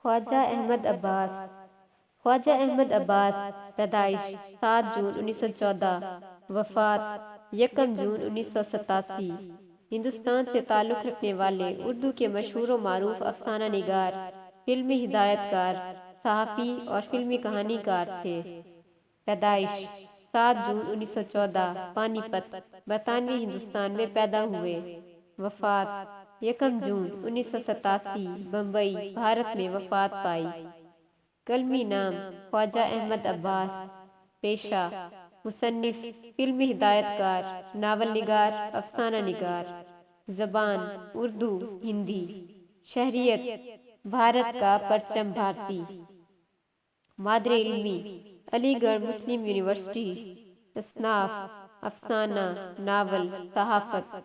خواجہ احمد عباس خواجہ احمد عباس پیدائش 7 جون 1914، وفات 1 جون 1987، ہندوستان سے تعلق رکھنے والے اردو کے مشہور و معروف افسانہ نگار، فلمی ہدایت کار، صحافی اور فلمی کہانی کار تھے۔ پیدائش 7 جون 1914، پانی پت، برطانوی ہندوستان میں پیدا ہوئے۔ وفات 1 جون 1987، بمبئی، بھارت میں وفات پائی۔ کلمی نام خواجہ احمد عباس۔ پیشہ مصنف، فلمی ہدایت کار، ناول نگار، افسانہ نگار۔ زبان اردو، ہندی۔ شہریت بھارت کا پرچم بھارتی۔ مادر علمی علی گڑھ مسلم یونیورسٹی۔ تصناف افسانہ، ناول، صحافت۔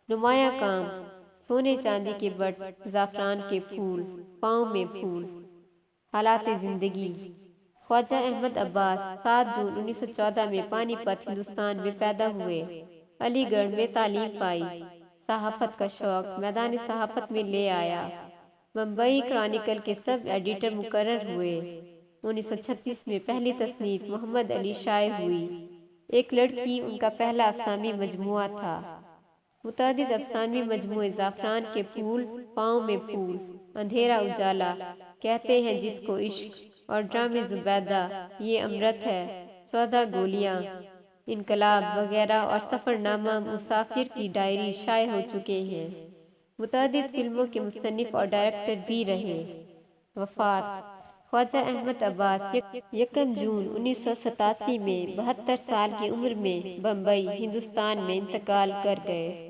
نمایاں کام سونے چاندی کے بٹ، زعفران کے پھول، پاؤں میں پھول۔ حالات زندگی خواجہ احمد عباس 7 جون 1914 میں پانی پت، ہندوستان میں پیدا ہوئے۔ علی گڑھ میں تعلیم پائی۔ صحافت کا شوق میدان صحافت میں لے آیا۔ بمبئی کرانیکل کے سب ایڈیٹر مقرر ہوئے۔ 1936 میں پہلی تصنیف محمد علی شائع ہوئی، ایک لڑکی، ان کا پہلا افسانوی مجموعہ تھا۔ متعدد افسانوی مجموعے زعفران کے پھول، پاؤں میں پھول، اندھیرا اجالا، کہتے ہیں جس کو عشق، اور ڈرامے زبیدہ، یہ امرت ہے، 14 گولیاں، انقلاب وغیرہ اور سفر نامہ مسافر کی ڈائری شائع ہو چکے ہیں۔ متعدد فلموں کے مصنف اور ڈائریکٹر بھی رہے۔ وفات خواجہ احمد عباس 1 جون 1987 میں 72 سال کی عمر میں بمبئی، ہندوستان میں انتقال کر گئے۔